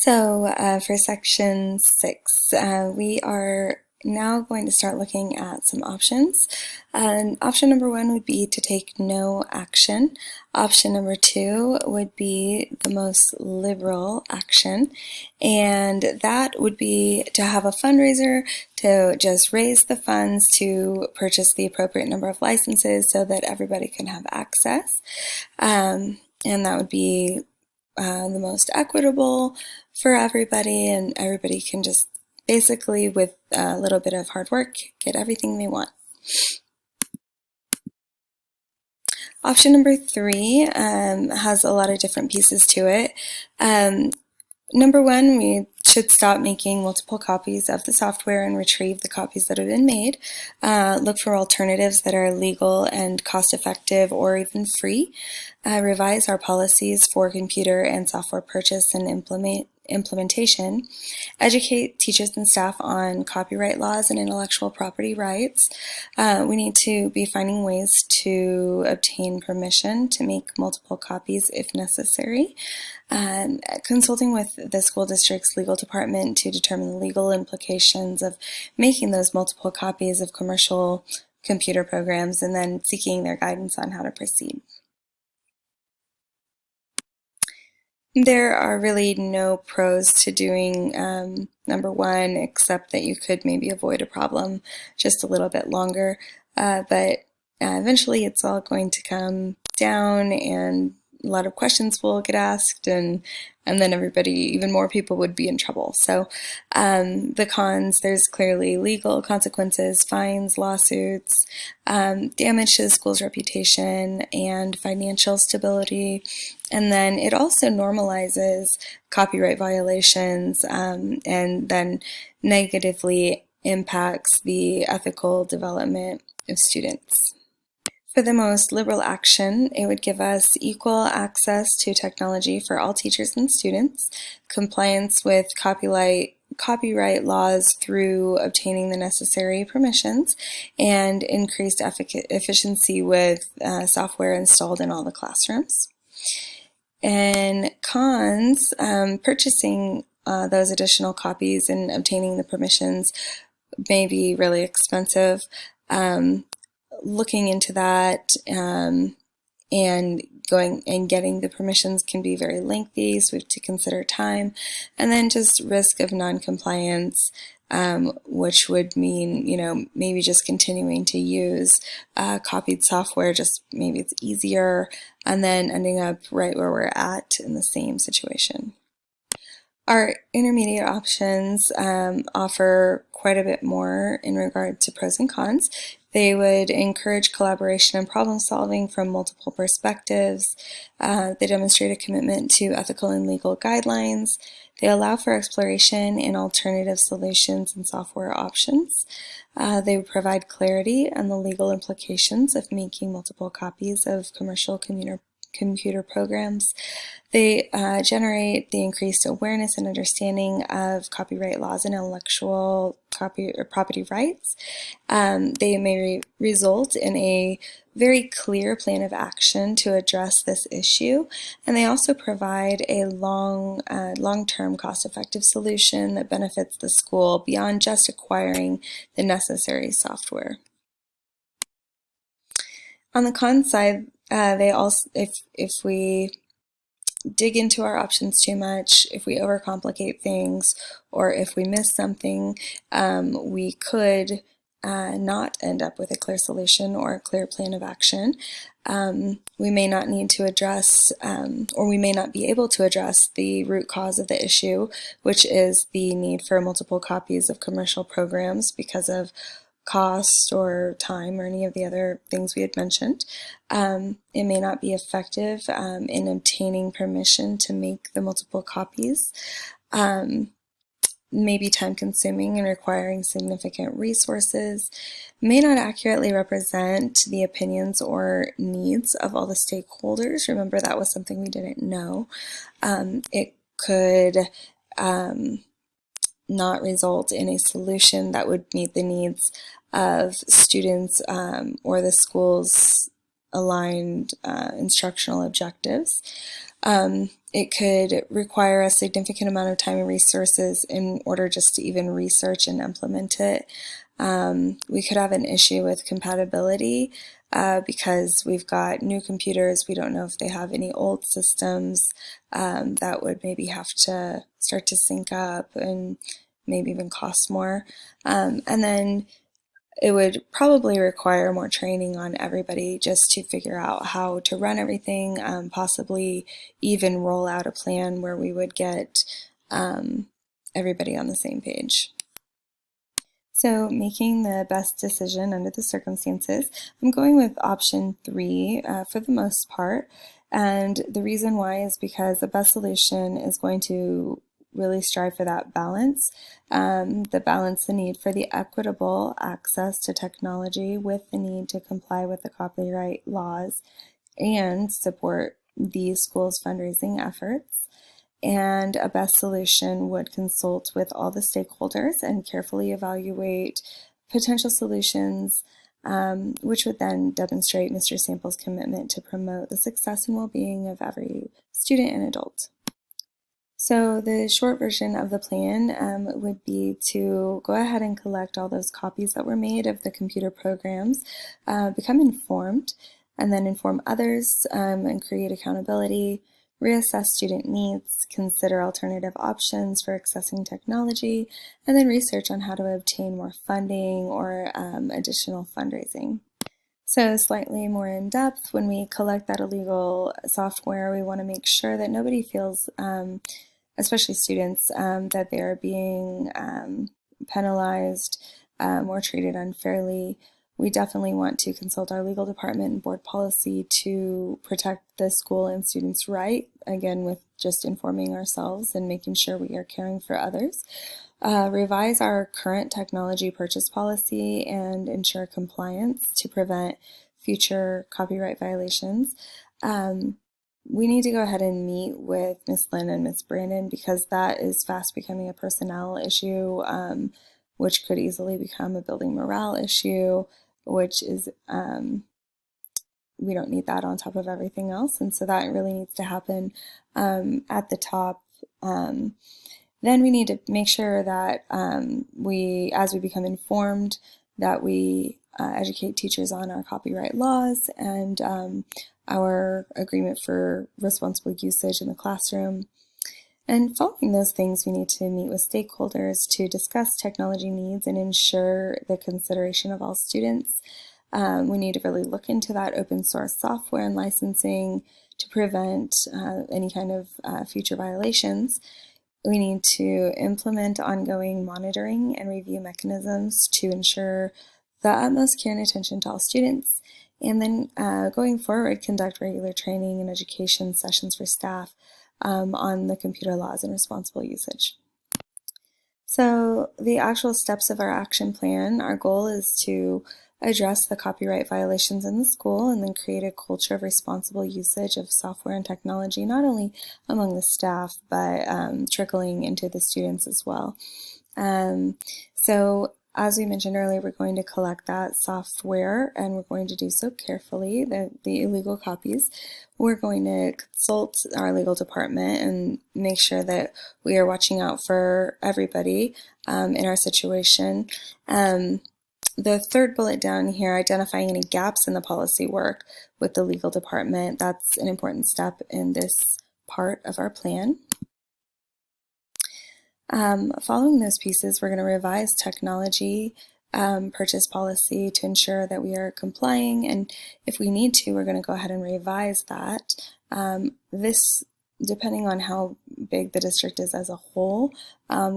For section 6, we are now going to start looking at some options. Option number 1 would be to take no action. Option number 2 would be the most liberal action, and that would be to have a fundraiser to just raise the funds to purchase the appropriate number of licenses so that everybody can have access. And that would be the most equitable for everybody, and everybody can just basically, with a little bit of hard work, get everything they want. Option number 3 has a lot of different pieces to it. Number 1, we should stop making multiple copies of the software and retrieve the copies that have been made. Look for alternatives that are legal and cost-effective or even free. Revise our policies for computer and software purchase and implementation. Educate teachers and staff on copyright laws and intellectual property rights. We need to be finding ways to obtain permission to make multiple copies if necessary. Consulting with the school district's legal department to determine the legal implications of making those multiple copies of commercial computer programs, and then seeking their guidance on how to proceed. There are really no pros to doing number 1, except that you could maybe avoid a problem just a little bit longer, but eventually it's all going to come down, and a lot of questions will get asked, and then everybody, even more people, would be in trouble. So the cons, there's clearly legal consequences, fines, lawsuits, damage to the school's reputation, and financial stability. And then it also normalizes copyright violations, and then negatively impacts the ethical development of students. For the most liberal action, it would give us equal access to technology for all teachers and students, compliance with copyright laws through obtaining the necessary permissions, and increased efficiency with software installed in all the classrooms. And cons, purchasing those additional copies and obtaining the permissions may be really expensive. Looking into that and going and getting the permissions can be very lengthy, so we have to consider time, and then just risk of non-compliance, which would mean, maybe just continuing to use copied software, just maybe it's easier, and then ending up right where we're at in the same situation. Our intermediate options offer quite a bit more in regard to pros and cons. They would encourage collaboration and problem solving from multiple perspectives. They demonstrate a commitment to ethical and legal guidelines. They allow for exploration in alternative solutions and software options. They would provide clarity on the legal implications of making multiple copies of commercial computer programs. They generate the increased awareness and understanding of copyright laws and intellectual property rights. They may result in a very clear plan of action to address this issue, and they also provide a long-term cost-effective solution that benefits the school beyond just acquiring the necessary software. On the con side, they also, if we dig into our options too much, if we overcomplicate things, or if we miss something, we could not end up with a clear solution or a clear plan of action. We may not need to address, or we may not be able to address the root cause of the issue, which is the need for multiple copies of commercial programs because of cost or time or any of the other things we had mentioned. It may not be effective in obtaining permission to make the multiple copies. May be time consuming and requiring significant resources, may not accurately represent the opinions or needs of all the stakeholders. Remember, that was something we didn't know. It could not result in a solution that would meet the needs of students or the school's aligned instructional objectives. It could require a significant amount of time and resources in order just to even research and implement it. We could have an issue with compatibility because we've got new computers. We don't know if they have any old systems that would maybe have to start to sync up and maybe even cost more. And then it would probably require more training on everybody just to figure out how to run everything, possibly even roll out a plan where we would get everybody on the same page. So making the best decision under the circumstances, I'm going with option 3 for the most part. And the reason why is because the best solution is going to really strive for that balance, the need for the equitable access to technology with the need to comply with the copyright laws and support the school's fundraising efforts. And a best solution would consult with all the stakeholders and carefully evaluate potential solutions, which would then demonstrate Mr. Sample's commitment to promote the success and well-being of every student and adult. So the short version of the plan would be to go ahead and collect all those copies that were made of the computer programs, become informed, and then inform others and create accountability, reassess student needs, consider alternative options for accessing technology, and then research on how to obtain more funding or additional fundraising. So slightly more in depth, when we collect that illegal software, we want to make sure that nobody feels especially students, that they are being penalized or treated unfairly. We definitely want to consult our legal department and board policy to protect the school and students' right, again, with just informing ourselves and making sure we are caring for others. Revise our current technology purchase policy and ensure compliance to prevent future copyright violations. We need to go ahead and meet with Ms. Lynn and Ms. Brandon because that is fast becoming a personnel issue, which could easily become a building morale issue, which is, we don't need that on top of everything else. And so that really needs to happen at the top. Then we need to make sure that as we become informed, that we educate teachers on our copyright laws and our agreement for responsible usage in the classroom. And following those things, we need to meet with stakeholders to discuss technology needs and ensure the consideration of all students. We need to really look into that open source software and licensing to prevent any kind of future violations. We need to implement ongoing monitoring and review mechanisms to ensure the utmost care and attention to all students. And then going forward, conduct regular training and education sessions for staff on the computer laws and responsible usage. So the actual steps of our action plan, our goal is to address the copyright violations in the school and then create a culture of responsible usage of software and technology, not only among the staff, but trickling into the students as well. So as we mentioned earlier, we're going to collect that software and we're going to do so carefully, the illegal copies. We're going to consult our legal department and make sure that we are watching out for everybody in our situation. The third bullet down here, identifying any gaps in the policy work with the legal department. That's an important step in this part of our plan. Following those pieces, we're going to revise technology purchase policy to ensure that we are complying, and if we need to, we're going to go ahead and revise that. This, depending on how big the district is as a whole,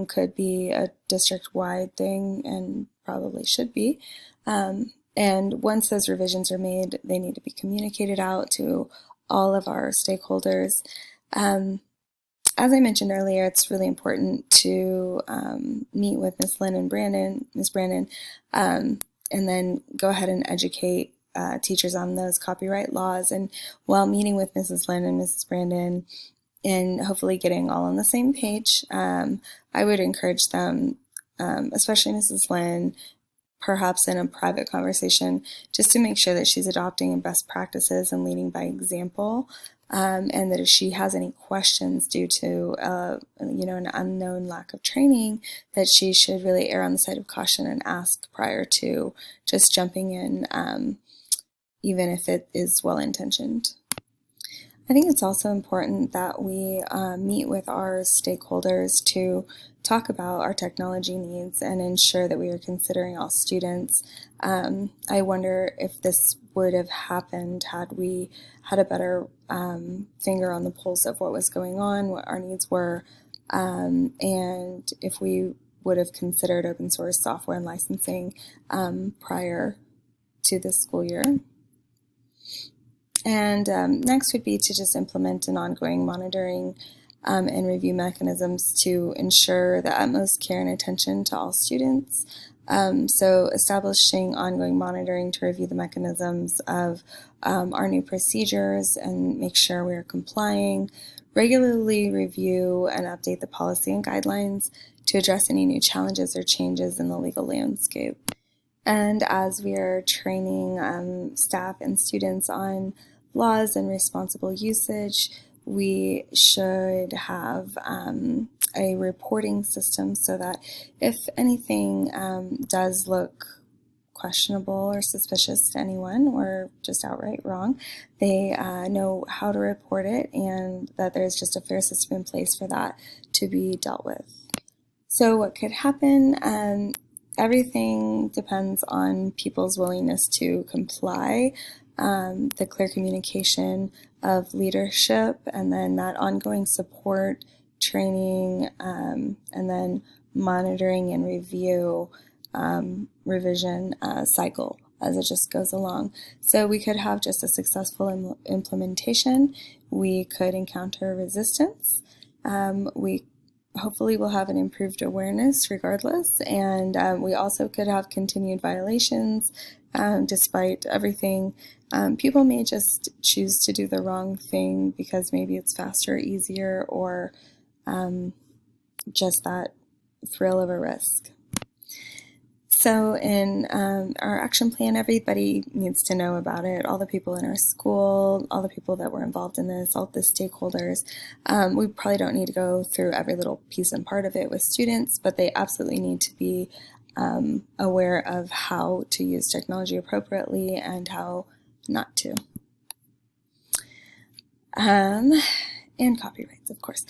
could be a district-wide thing and probably should be. And once those revisions are made, they need to be communicated out to all of our stakeholders. As I mentioned earlier, it's really important to meet with Ms. Lynn and Ms. Brandon, and then go ahead and educate teachers on those copyright laws. And while meeting with Mrs. Lynn and Mrs. Brandon and hopefully getting all on the same page, I would encourage them, especially Mrs. Lynn, perhaps in a private conversation, just to make sure that she's adopting best practices and leading by example. And that if she has any questions due to, an unknown lack of training, that she should really err on the side of caution and ask prior to just jumping in, even if it is well-intentioned. I think it's also important that we meet with our stakeholders to talk about our technology needs and ensure that we are considering all students. I wonder if this would have happened had we had a better finger on the pulse of what was going on, what our needs were, and if we would have considered open source software and licensing prior to this school year. And next would be to just implement an ongoing monitoring and review mechanisms to ensure the utmost care and attention to all students. So establishing ongoing monitoring to review the mechanisms of our new procedures and make sure we are complying, regularly review and update the policy and guidelines to address any new challenges or changes in the legal landscape. And as we are training staff and students on laws and responsible usage, we should have a reporting system so that if anything does look questionable or suspicious to anyone or just outright wrong, they know how to report it and that there's just a fair system in place for that to be dealt with. So what could happen? Everything depends on people's willingness to comply, the clear communication of leadership, and then that ongoing support, training, and then monitoring and review revision cycle as it just goes along. So we could have just a successful implementation. We could encounter resistance. We hopefully we'll have an improved awareness regardless, and we also could have continued violations despite everything. People may just choose to do the wrong thing because maybe it's faster, easier, or just that thrill of a risk. So in our action plan, everybody needs to know about it, all the people in our school, all the people that were involved in this, all the stakeholders. We probably don't need to go through every little piece and part of it with students, but they absolutely need to be aware of how to use technology appropriately and how not to. And copyrights, of course.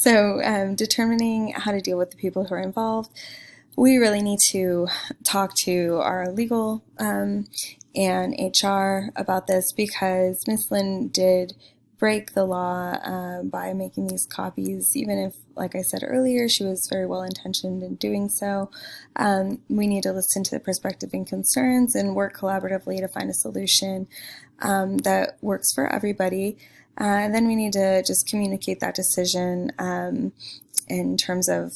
So determining how to deal with the people who are involved. We really need to talk to our legal and HR about this because Ms. Lynn did break the law by making these copies, even if, like I said earlier, she was very well intentioned in doing so. We need to listen to the perspective and concerns and work collaboratively to find a solution that works for everybody. And then we need to just communicate that decision in terms of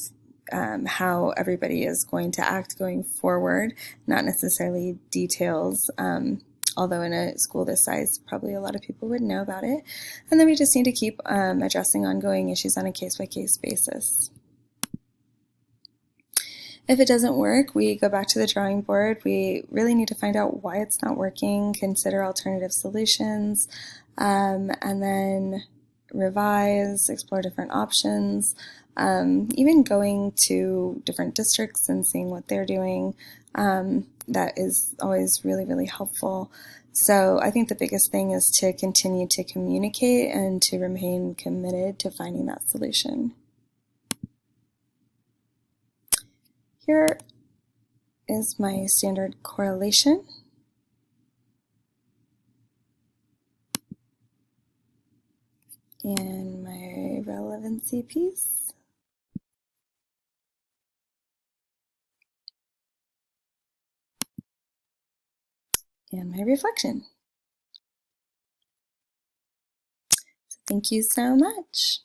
how everybody is going to act going forward, not necessarily details, although in a school this size, probably a lot of people would know about it. And then we just need to keep addressing ongoing issues on a case-by-case basis. If it doesn't work, we go back to the drawing board. We really need to find out why it's not working, consider alternative solutions, and then revise, explore different options, even going to different districts and seeing what they're doing. That is always really, really helpful. So I think the biggest thing is to continue to communicate and to remain committed to finding that solution. Here is my standard correlation. And my relevancy piece. And my reflection. So thank you so much.